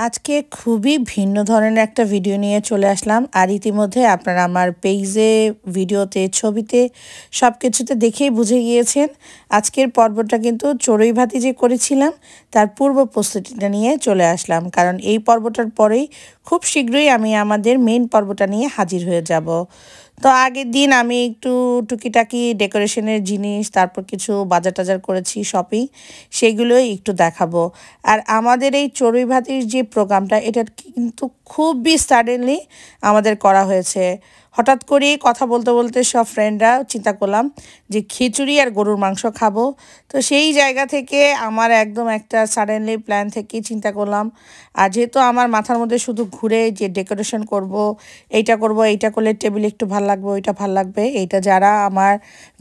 আজকে খুবই ভিন্ন ধরনের একটা ভিডিও নিয়ে চলে আসলাম। আর ইতিমধ্যে আপনারা আমার পেজে, ভিডিওতে, ছবিতে সবকিছুতে দেখেই বুঝে গিয়েছেন আজকের পর্বটা কিন্তু চড়ুই ভাতি যে করেছিলাম তার পূর্ব প্রস্তুতিটা নিয়ে চলে আসলাম। কারণ এই পর্বটার পরেই খুব শীঘ্রই আমি আমাদের মেইন পর্বটা নিয়ে হাজির হয়ে যাব। তো আগের দিন আমি একটু টুকিটাকি ডেকোরেশনের জিনিস, তারপর কিছু বাজার টাজার করেছি শপিং, সেগুলোই একটু দেখাবো। আর আমাদের এই চড়ুই ভাতির যে প্রোগ্রামটা, এটা কিন্তু খুবই সাডেনলি আমাদের করা হয়েছে। হঠাৎ করেই কথা বলতে বলতে সব ফ্রেন্ডরা চিন্তা করলাম যে খিচুড়ি আর গরুর মাংস খাবো। তো সেই জায়গা থেকে আমার একদম একটা সাডেনলি প্ল্যান থেকেই চিন্তা করলাম। আর যেহেতু আমার মাথার মধ্যে শুধু ঘুরে যে ডেকোরেশন করব, এইটা করব, এইটা করলে টেবিল একটু ভাল লাগবে, ওইটা ভাল লাগবে, এইটা যারা আমার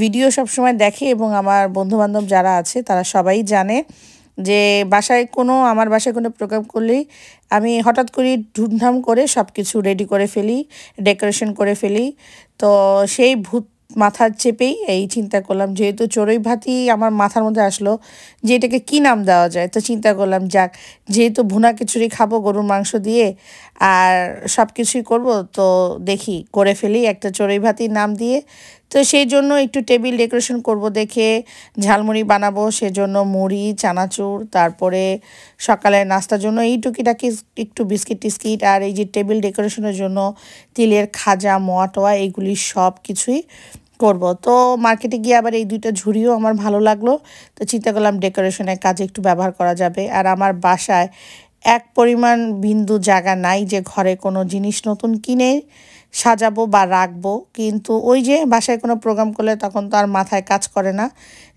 ভিডিও সবসময় দেখে এবং আমার বন্ধুবান্ধব যারা আছে তারা সবাই জানে যে আমার বাসায় কোনো প্রোগ্রাম করলেই আমি হঠাৎ করে ধুমধাম করে সব কিছু রেডি করে ফেলি, ডেকোরেশন করে ফেলি। তো সেই ভূত মাথার চেপেই এই চিন্তা করলাম, যেহেতু চড়ুই ভাতি আমার মাথার মধ্যে আসলো যে এটাকে কী নাম দেওয়া যায়। তো চিন্তা করলাম যাক, যেহেতু ভুনা খিচুড়ি খাবো গরুর মাংস দিয়ে আর সব কিছুই করবো, তো দেখি করে ফেলি একটা চড়ুই ভাতির নাম দিয়ে। তো সেই জন্য একটু টেবিল ডেকোরেশন করব দেখে ঝালমুড়ি বানাবো, সেজন্য মুড়ি, চানাচুর, তারপরে সকালের নাস্তার জন্য এই টুকিটাকি একটু বিস্কিট টিস্কিট, আর এই যে টেবিল ডেকোরেশনের জন্য তিলের খাজা, মোয়া টোয়া, এইগুলি সব কিছুই করব। তো মার্কেটে গিয়ে আবার এই দুইটা ঝুড়িও আমার ভালো লাগলো। তো চিন্তা করলাম ডেকোরেশনের কাজে একটু ব্যবহার করা যাবে। আর আমার বাসায় এক পরিমাণ বিন্দু জায়গা নাই যে ঘরে কোনো জিনিস নতুন কিনে সাজাবো বা রাখবো, কিন্তু ওই যে বাসায় কোনো প্রোগ্রাম করলে তখন তো আর মাথায় কাজ করে না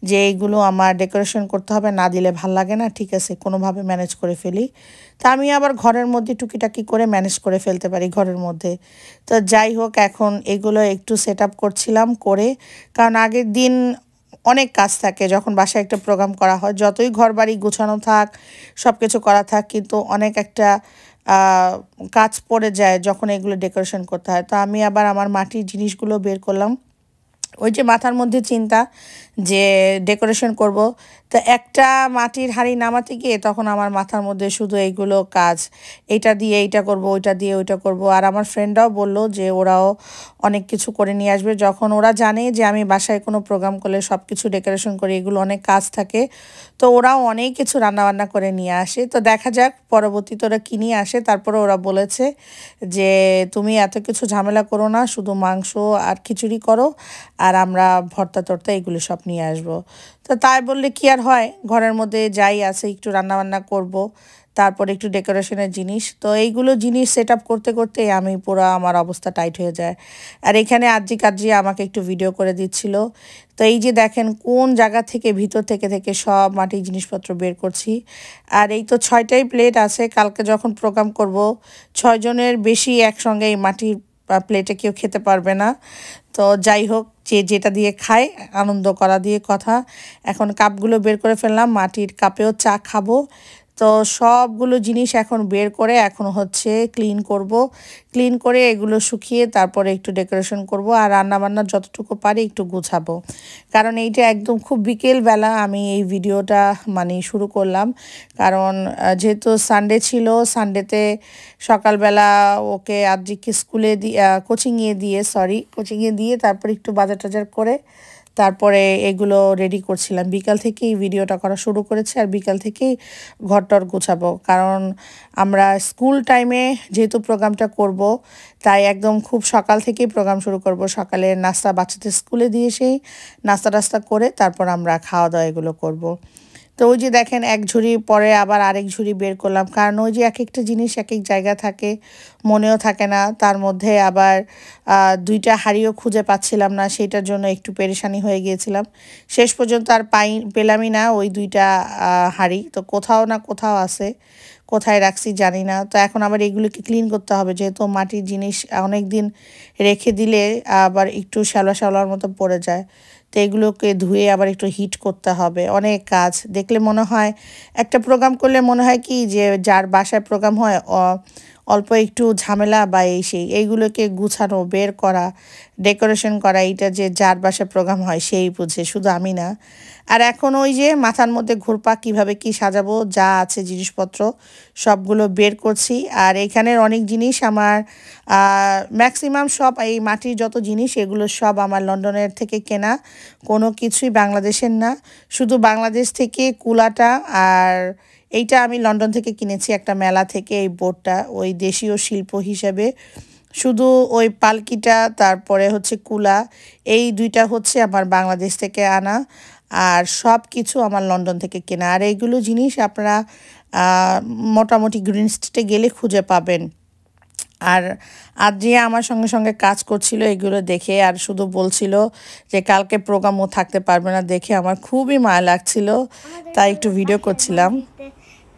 যে এইগুলো আমার ডেকোরেশন করতে হবে, না দিলে ভাল লাগে না, ঠিক আছে কোনোভাবে ম্যানেজ করে ফেলি। তা আমি আবার ঘরের মধ্যে টুকিটাকি করে ম্যানেজ করে ফেলতে পারি ঘরের মধ্যে। তো যাই হোক, এখন এগুলো একটু সেট আপ করছিলাম করে, কারণ আগের দিন অনেক কাজ থাকে যখন বাসায় একটা প্রোগ্রাম করা হয়, যতই ঘর বাড়ি গোছানো থাক, সব কিছু করা থাক, কিন্তু অনেক একটা কাজ পড়ে যায় যখন এগুলো ডেকোরেশন করতে হয়। তো আমি আবার আমার মাটির জিনিসগুলো বের করলাম। ওই যে মাথার মধ্যে চিন্তা যে ডেকোরেশন করব, তো একটা মাটির হাঁড়ি নামাতে গিয়ে তখন আমার মাথার মধ্যে শুধু এইগুলো কাজ, এইটা দিয়ে এইটা করব, ওইটা দিয়ে ওইটা করব। আর আমার ফ্রেন্ডরাও বললো যে ওরাও অনেক কিছু করে নিয়ে আসবে, যখন ওরা জানে যে আমি বাসায় কোনো প্রোগ্রাম করলে সব কিছু ডেকোরেশন করি, এগুলো অনেক কাজ থাকে, তো ওরাও অনেক কিছু রান্নাবান্না করে নিয়ে আসে। তো দেখা যাক পরবর্তীতে ওরা কী নিয়ে আসে। তারপরে ওরা বলেছে যে তুমি এত কিছু ঝামেলা করো না, শুধু মাংস আর খিচুড়ি করো, আর আমরা ভর্তা টর্তা এগুলো সব নিয়ে আসবো। তো তাই বললে কি আর হয়, ঘরের মধ্যে যাই আছে একটু রান্নাবান্না করব, তারপরে একটু ডেকোরেশনের জিনিস। তো এইগুলো জিনিস সেট আপ করতে করতে আমি পুরো আমার অবস্থা টাইট হয়ে যায়। আর এখানে আরজি কারজি আমাকে একটু ভিডিও করে দিচ্ছিল। তো এই যে দেখেন কোন জায়গা থেকে ভিতর থেকে থেকে সব মাটির জিনিসপত্র বের করছি। আর এই তো 6টাই প্লেট আছে, কালকে যখন প্রোগ্রাম করব 6 জনের বেশি একসঙ্গে এই মাটির প্লেটে কেউ খেতে পারবে না। তো যাই হোক, যে যেটা দিয়ে খায় আনন্দ করা দিয়ে কথা। এখন কাপগুলো বের করে ফেললাম, মাটির কাপেও চা খাবো। তো সবগুলো জিনিস এখন বের করে এখন হচ্ছে ক্লিন করব। ক্লিন করে এগুলো শুকিয়ে তারপরে একটু ডেকোরেশন করব, আর রান্নাবান্না যতটুকু পারি একটু গুছাবো। কারণ এইটা একদম খুব বিকেলবেলা আমি এই ভিডিওটা শুরু করলাম। কারণ যেহেতু সানডে ছিল, সানডেতে সকালবেলা ওকে আদ্রিককে স্কুলে কোচিংয়ে দিয়ে তারপর একটু বাজার টাজার করে তারপরে এগুলো রেডি করছিলাম। বিকাল থেকেই ভিডিওটা করা শুরু করেছে, আর বিকাল থেকেই ঘরটর গোছাবো। কারণ আমরা স্কুল টাইমে যেহেতু প্রোগ্রামটা করব, তাই একদম খুব সকাল থেকেই প্রোগ্রাম শুরু করব। সকালে নাস্তা বাচ্চাদের স্কুলে দিয়ে সেই নাস্তা টাস্তা করে তারপর আমরা খাওয়া দাওয়া এগুলো করব। তো ওই যে দেখেন এক ঝুড়ি পরে আবার আরেক ঝুড়ি বের করলাম, কারণ ওই যে এক একটা জিনিস এক এক জায়গা থাকে, মনেও থাকে না। তার মধ্যে আবার 2টা হাঁড়িও খুঁজে পাচ্ছিলাম না, সেটার জন্য একটু পেরেশানি হয়ে গিয়েছিলাম। শেষ পর্যন্ত আর পেলামই না ওই 2টা হাঁড়ি। তো কোথাও না কোথাও আছে, কোথায় রাখছি জানি না। তো এখন আবার এগুলোকে ক্লিন করতে হবে, যেহেতু মাটির জিনিস অনেক দিন রেখে দিলে আবার একটু শ্যাওলা শ্যাওলার মতো পড়ে যায়। তো এগুলোকে ধুয়ে আবার একটু হিট করতে হবে, অনেক কাজ। দেখলে মনে হয় একটা প্রোগ্রাম করলে মনে হয় কি যে যার বাসায় প্রোগ্রাম হয় অল্প একটু ঝামেলা বা এইগুলোকে গুছানো, বের করা, ডেকোরেশন করা, এইটা যে যার বাসায় প্রোগ্রাম হয় সেই বুঝে, শুধু আমি না। আর এখন ওই যে মাথার মধ্যে ঘুরপাক, কীভাবে কি সাজাবো, যা আছে জিনিসপত্র সবগুলো বের করছি। আর এখানের অনেক জিনিস আমার ম্যাক্সিমাম সব এই মাটির যত জিনিস এগুলো সব আমার লন্ডনের থেকে কেনা, কোনো কিছুই বাংলাদেশের না। শুধু বাংলাদেশ থেকে কুলাটা আর এইটা আমি লন্ডন থেকে কিনেছি একটা মেলা থেকে, এই বোর্ডটা ওই দেশীয় শিল্প হিসেবে। শুধু ওই পালকিটা, তারপরে হচ্ছে কুলা, এই দুইটা হচ্ছে আমার বাংলাদেশ থেকে আনা, আর সব কিছু আমার লন্ডন থেকে কেনা। আর এইগুলো জিনিস আপনারা মোটামুটি গ্রিন স্ট্রিটে গেলে খুঁজে পাবেন। আর আদ্রিয়া আমার সঙ্গে সঙ্গে কাজ করছিল এগুলো দেখে, আর শুধু বলছিল যে কালকে প্রোগ্রামও থাকতে পারবে না, দেখে আমার খুবই মায়া লাগছিল, তাই একটু ভিডিও করছিলাম।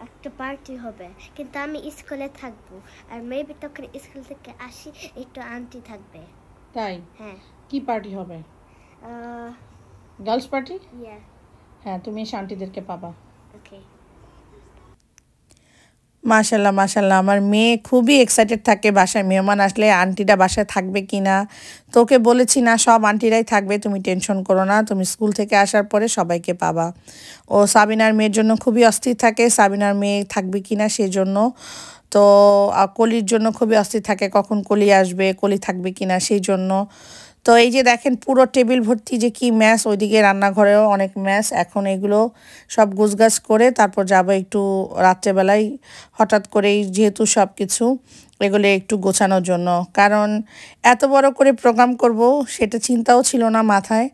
একটা পার্টি হবে, কিন্তু আমি স্কুলে থাকবো, আর মেবি তখন স্কুল থেকে আসি একটু আন্টি থাকবে। তাই? হ্যাঁ। কি পার্টি হবে? Girls party? ইয়া। হ্যাঁ, তুমি শান্তিদেরকে পাবা। ওকে। মাশাল্লাহ মাশাল্লাহ, আমার মেয়ে খুবই এক্সাইটেড থাকে বাসায় মেহমান আসলে, আন্টিরা বাসায় থাকবে কি না। তোকে বলেছি না, সব আন্টিরাই থাকবে, তুমি টেনশন করো না, তুমি স্কুল থেকে আসার পরে সবাইকে পাবা। ও সাবিনার মেয়ের জন্য খুবই অস্থির থাকে, সাবিনার মেয়ে থাকবে কি না সেজন্য। তো কলির জন্য খুবই অস্থির থাকে, কখন কলি আসবে, কলি থাকবে কি না সেই জন্য। তো এই যে দেখেন পুরো টেবিল ভর্তি যে কি ম্যাচ, ওইদিকে রান্নাঘরেও অনেক ম্যাচ। এখন এগুলো সব গুছগাছ করে তারপর যাব একটু রাত্রেবেলায়, হঠাৎ করেই যেহেতু সব কিছু এগুলো একটু গোছানোর জন্য, কারণ এত বড় করে প্রোগ্রাম করব সেটা চিন্তাও ছিল না মাথায়।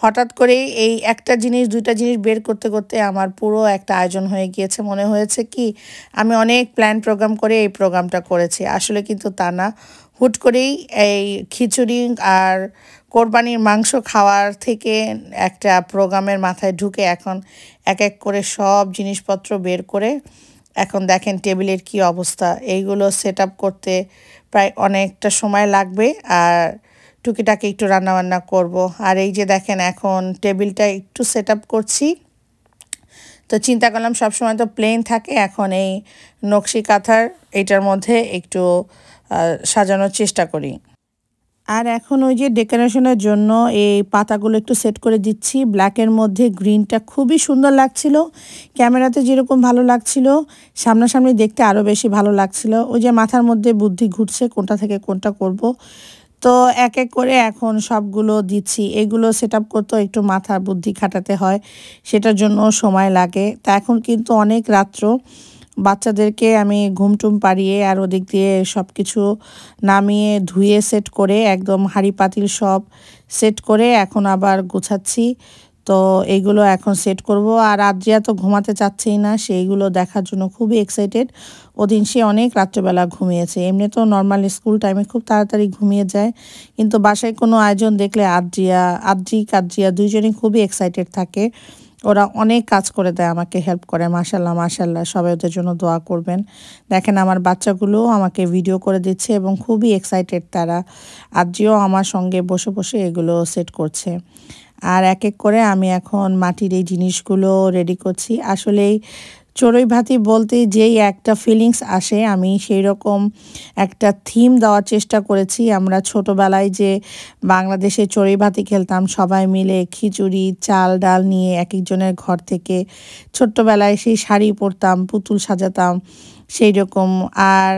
হঠাৎ করেই এই একটা জিনিস দুইটা জিনিস বের করতে করতে আমার পুরো একটা আয়োজন হয়ে গিয়েছে। মনে হয়েছে কি আমি অনেক প্ল্যান প্রোগ্রাম করে এই প্রোগ্রামটা করেছি, আসলে কিন্তু তা না। হুট করেই এই খিচুড়ি আর কোরবানির মাংস খাওয়ার থেকে একটা প্রোগ্রামের মাথায় ঢুকে এখন এক এক করে সব জিনিসপত্র বের করে এখন দেখেন টেবিলের কি অবস্থা। এইগুলো সেট আপ করতে প্রায় অনেকটা সময় লাগবে, আর টুকিটাকি একটু রান্নাবান্না করব। আর এই যে দেখেন এখন টেবিলটা একটু সেট আপ করছি। তো চিন্তা করলাম সবসময় তো প্লেন থাকে, এখন এই নকশি কাঁথার এটার মধ্যে একটু সাজানোর চেষ্টা করি। আর এখন ওই যে ডেকোরেশনের জন্য এই পাতাগুলো একটু সেট করে দিচ্ছি, ব্ল্যাকের মধ্যে গ্রিনটা খুবই সুন্দর লাগছিল। ক্যামেরাতে যেরকম ভালো লাগছিল সামনাসামনি দেখতে আরও বেশি ভালো লাগছিল। ওই যে মাথার মধ্যে বুদ্ধি ঘুরছে কোনটা থেকে কোনটা করব। তো এক এক করে এখন সবগুলো দিচ্ছি। এগুলো সেট আপ করতেও একটু মাথার বুদ্ধি খাটাতে হয়, সেটার জন্য সময় লাগে। তা এখন কিন্তু অনেক রাত্র, বাচ্চাদেরকে আমি ঘুমটুম পাড়িয়ে আর ওদিক দিয়ে সব কিছু নামিয়ে ধুয়ে সেট করে একদম হাঁড়ি পাতিল সব সেট করে এখন আবার গোছাচ্ছি। তো এইগুলো এখন সেট করব। আর আদ্রিয়া তো ঘুমাতে চাচ্ছেই না, সেইগুলো দেখার জন্য খুবই এক্সাইটেড। ওদিন সে অনেক রাত্রেবেলা ঘুমিয়েছে, এমনি তো নর্মাল স্কুল টাইমে খুব তাড়াতাড়ি ঘুমিয়ে যায়, কিন্তু বাসায় কোনো আয়োজন দেখলে আদ্রিয়া দুইজনই খুবই এক্সাইটেড থাকে। ওরা অনেক কাজ করে দেয়, আমাকে হেল্প করে। মাশাল্লাহ মাশাল্লাহ, সবাই ওদের জন্য দোয়া করবেন। দেখেন আমার বাচ্চাগুলো আমাকে ভিডিও করে দিচ্ছে এবং খুবই এক্সাইটেড তারা। আদ্রিও আমার সঙ্গে বসে বসে এগুলো সেট করছে। আর এক এক করে আমি এখন মাটির এই জিনিসগুলো রেডি করছি। আসলেই চড়ুই ভাতি বলতে যেই একটা ফিলিংস আসে, আমি সেই রকম একটা থিম দেওয়ার চেষ্টা করেছি। আমরা ছোটোবেলায় যে বাংলাদেশে চড়ুই ভাতি খেলতাম সবাই মিলে, খিচুড়ি চাল ডাল নিয়ে এক একজনের ঘর থেকে, ছোট্টবেলায় সেই শাড়ি পরতাম, পুতুল সাজাতাম সেই রকম। আর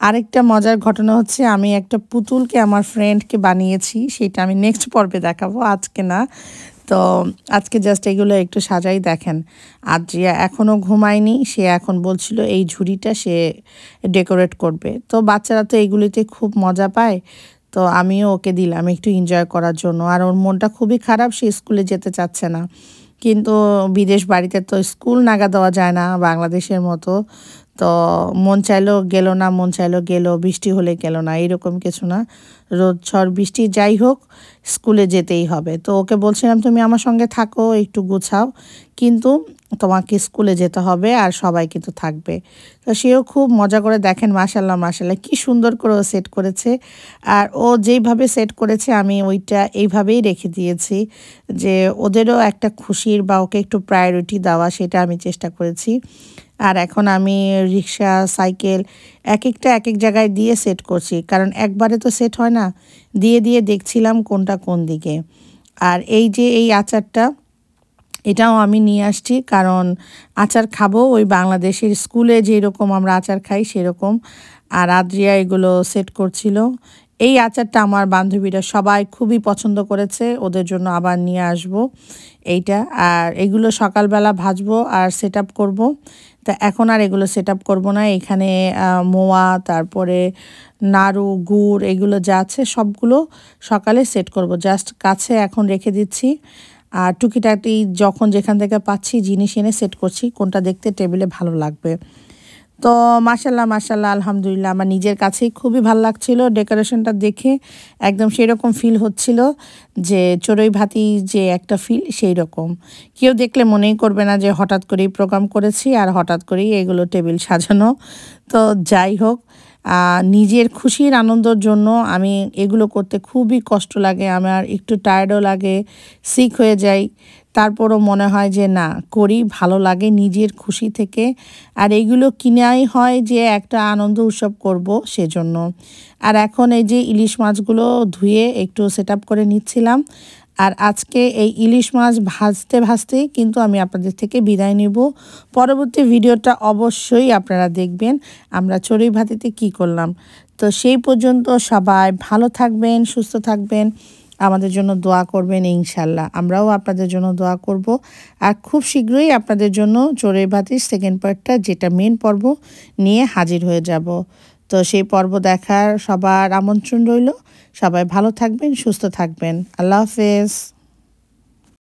আরেকটা মজার ঘটনা হচ্ছে, আমি একটা পুতুলকে আমার ফ্রেন্ডকে বানিয়েছি, সেটা আমি নেক্সট পর্বে দেখাবো, আজকে না। তো আজকে জাস্ট এগুলো একটু সাজাই। দেখেন আদ্রিয়া এখনও ঘুমায়নি, সে এখন বলছিল এই ঝুড়িটা সে ডেকোরেট করবে। তো বাচ্চারা তো এইগুলিতে খুব মজা পায়, তো আমিও ওকে দিলাম একটু এনজয় করার জন্য। আর ওর মনটা খুবই খারাপ, সে স্কুলে যেতে চাচ্ছে না, কিন্তু বিদেশ বাড়িতে তো স্কুল নাগা দেওয়া যায় না বাংলাদেশের মতো। তো মন চাইলেও গেল না, মন চাইলেও গেল, বৃষ্টি হলে গেল না, এরকম কিছু না। রোদ ঝড় বৃষ্টি যাই হোক স্কুলে যেতেই হবে। তো ওকে বলছিলাম তুমি আমার সঙ্গে থাকো, একটু গুছাও, কিন্তু তোমাকে স্কুলে যেতে হবে আর সবাই কিন্তু থাকবে। তো সেও খুব মজা করে, দেখেন মাশাল্লাহ মাশাল্লাহ কি সুন্দর করে ও সেট করেছে। আর ও যেইভাবে সেট করেছে আমি ওইটা এইভাবেই রেখে দিয়েছি, যে ওদেরও একটা খুশির বা ওকে একটু প্রায়োরিটি দেওয়া, সেটা আমি চেষ্টা করেছি। আর এখন আমি রিক্সা সাইকেল এক এক জায়গায় দিয়ে সেট করছি, কারণ একবারে তো সেট হয় না, দিয়ে দিয়ে দেখছিলাম কোনটা কোন দিকে। আর এই যে এই আচারটা, এটাও আমি নিয়ে আসছি, কারণ আচার খাবো ওই বাংলাদেশের স্কুলে যেরকম আমরা আচার খাই সেরকম। আর আদ্রিয়া এগুলো সেট করছিল। এই আচারটা আমার বান্ধবীরা সবাই খুবই পছন্দ করেছে, ওদের জন্য আবার নিয়ে আসব এইটা। আর এগুলো সকালবেলা ভাজবো আর সেট আপ করবো। তা এখন আর এগুলো সেট আপ করবো না। এখানে মোয়া, তারপরে নাড়ু, গুড়, এগুলো যা আছে সবগুলো সকালে সেট করব। জাস্ট কাছে এখন রেখে দিচ্ছি, আর টুকিটাকি যখন যেখান থেকে পাচ্ছি জিনিস এনে সেট করছি, কোনটা দেখতে টেবিলে ভালো লাগবে। তো মাশাল্লাহ মাশাল্লাহ আলহামদুলিল্লাহ, আমার নিজের কাছেই খুবই ভালো লাগছিল ডেকোরেশনটা দেখে। একদম সেই রকম ফিল হচ্ছিল যে চড়ুই ভাতি যে একটা ফিল, সেই রকম। কেউ দেখলে মনেই করবে না যে হঠাৎ করেই প্রোগ্রাম করেছি আর হঠাৎ করেই এগুলো টেবিল সাজানো। তো যাই হোক, নিজের খুশির আনন্দের জন্য আমি এগুলো করতে খুবই কষ্ট লাগে, আমার একটু টায়ার্ডও লাগে, সিক হয়ে যাই, তারপরও মনে হয় যে না করি, ভালো লাগে নিজের খুশি থেকে। আর এইগুলো কিনাই হয় যে একটা আনন্দ উৎসব করব সেজন্য। আর এখন এই যে ইলিশ মাছগুলো ধুয়ে একটু সেট আপ করে নিচ্ছিলাম। আর আজকে এই ইলিশ মাছ ভাজতে ভাজতেই কিন্তু আমি আপনাদের থেকে বিদায় নিব। পরবর্তী ভিডিওটা অবশ্যই আপনারা দেখবেন আমরা চড়ুই ভাতিতে কি করলাম। তো সেই পর্যন্ত সবাই ভালো থাকবেন, সুস্থ থাকবেন, আমাদের জন্য দোয়া করবেন ইনশাল্লাহ। আমরাও আপনাদের জন্য দোয়া করব। আর খুব শীঘ্রই আপনাদের জন্য চড়ুই ভাতির সেকেন্ড পার্টটা, যেটা মেন পর্ব, নিয়ে হাজির হয়ে যাব। তো সেই পর্ব দেখার সবার আমন্ত্রণ রইল। সবাই ভালো থাকবেন, সুস্থ থাকবেন। আল্লাহ হাফেজ।